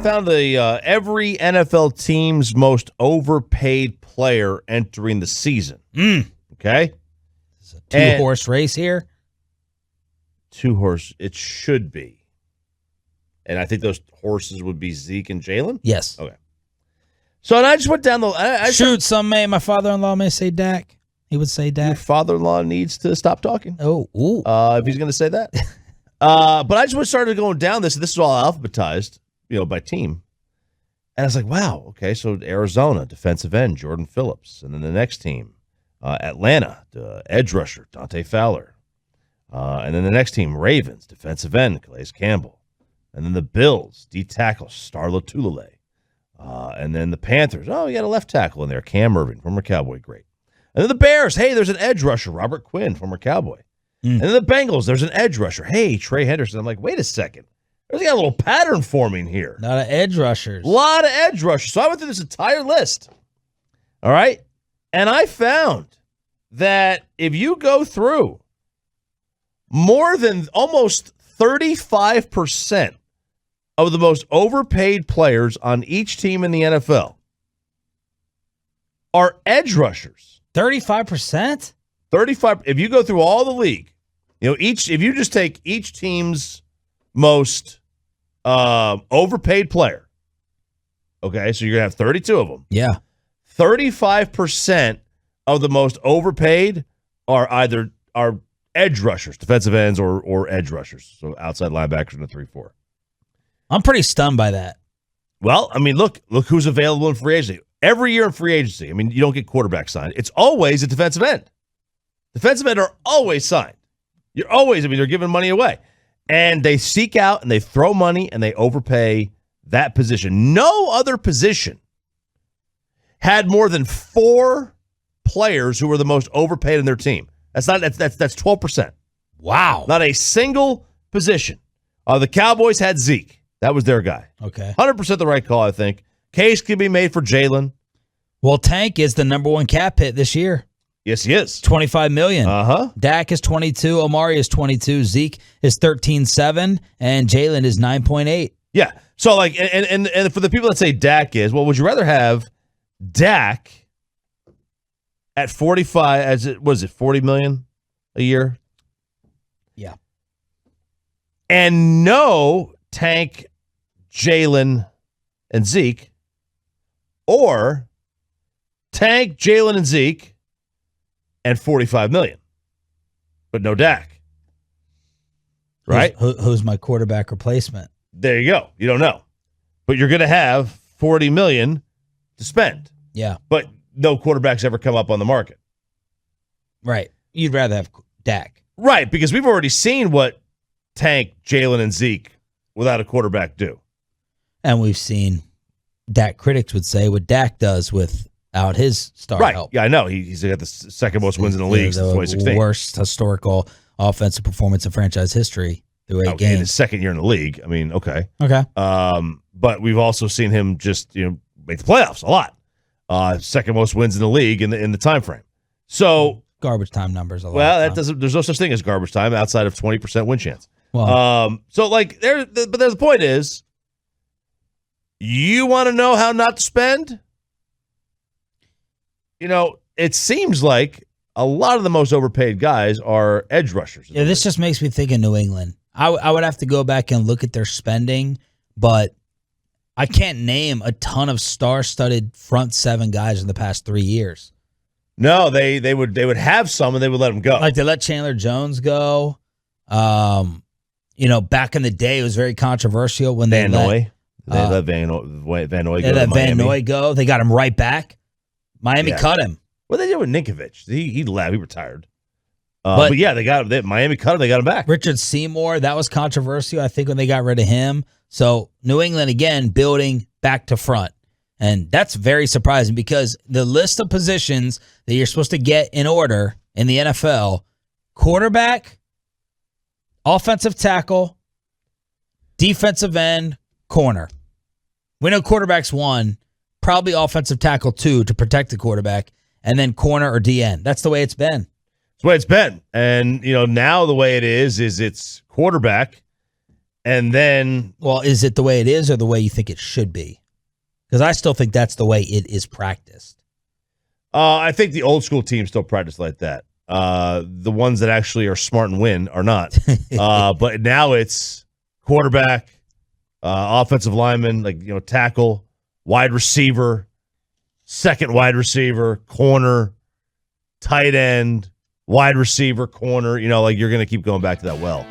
found the every NFL team's most overpaid player entering the season. Okay? It's a two-horse race here. Two-horse. It should be. And I think those horses would be Zeke and Jalen? Yes. Okay. So and I just went down the... Shoot, my father-in-law may say Dak. He would say Dak. Your father-in-law needs to stop talking. Oh, ooh. If he's going to say that. But I just started going down this. This is all alphabetized, by team. And I was like, wow, okay, so Arizona, defensive end, Jordan Phillips. And then the next team, Atlanta, edge rusher, Dante Fowler. And then the next team, Ravens, defensive end, Calais Campbell. And then the Bills, D-tackle, Starla Tulele. And then the Panthers, you got a left tackle in there, Cam Irving, former Cowboy, great. And then the Bears, hey, there's an edge rusher, Robert Quinn, former Cowboy. And then the Bengals, there's an edge rusher, hey, Trey Henderson. I'm like, wait a second. There's got a little pattern forming here. A lot of edge rushers. A lot of edge rushers. So I went through this entire list. All right? And I found that if you go through more than almost 35% of the most overpaid players on each team in the NFL are edge rushers. 35%? 35. If you go through all the league, if you just take each team's most overpaid player, okay, so you're going to have 32 of them. Yeah. 35% of the most overpaid are either edge rushers, defensive ends, or edge rushers, so outside linebackers in the 3-4. I'm pretty stunned by that. Well, I mean, look who's available in free agency. Every year in free agency, I mean, you don't get quarterback signed. It's always a defensive end. Defensive end are always signed. They're giving money away. And they seek out and they throw money and they overpay that position. No other position had more than 4 players who were the most overpaid in their team. That's 12%. Wow. Not a single position. The Cowboys had Zeke. That was their guy. Okay. 100% the right call, I think. Case can be made for Jalen. Well, Tank is the number one cap hit this year. Yes, he is. $25 million. Uh-huh. Dak is 22. Omari is 22. Zeke is 13.7. And Jalen is 9.8. Yeah. So, and for the people that say Dak is, well, would you rather have Dak at 45, $40 million a year? Yeah. And no Tank, Jalen, and Zeke, or Tank, Jalen, and Zeke, and $45 million, but no Dak. Right? Who's my quarterback replacement? There you go. You don't know, but you're going to have $40 million to spend. Yeah, but no quarterbacks ever come up on the market. Right. You'd rather have Dak. Right, because we've already seen what Tank, Jalen, and Zeke without a quarterback do. And we've seen, Dak critics would say, what Dak does without his star help. Yeah, I know. He's got the second most wins in the league since 2016. Worst historical offensive performance in franchise history through 8 games. In his second year in the league. I mean, okay. Okay. But we've also seen him just, make the playoffs a lot. Second most wins in the league in the time frame. So garbage time numbers a lot. Well, there's no such thing as garbage time outside of 20% win chance. Well, but the point is, you want to know how not to spend? It seems like a lot of the most overpaid guys are edge rushers. Yeah, this just makes me think of New England. I would have to go back and look at their spending, but I can't name a ton of star-studded front 7 guys in the past 3 years. No, they would have some and they would let them go. Like they let Chandler Jones go. Back in the day, it was very controversial when they let Van Noy go. They let Van Noy go. They got him right back. Miami cut him. What they did with Ninkovich? He left. He retired. But yeah, they got him. Miami cut him. They got him back. Richard Seymour, that was controversial, I think, when they got rid of him. So New England, again, building back to front. And that's very surprising because the list of positions that you're supposed to get in order in the NFL, quarterback, offensive tackle, defensive end, corner. We know quarterback's 1, probably offensive tackle 2 to protect the quarterback, and then corner or DN. That's the way it's been. It's the way it's been. And, now the way it is it's quarterback, And then, Well, is it the way it is or the way you think it should be? Because I still think that's the way it is practiced. I think the old school teams still practice like that. The ones that actually are smart and win are not. But now it's quarterback, offensive lineman, tackle, wide receiver, second wide receiver, corner, tight end, wide receiver, corner. You're going to keep going back to that well.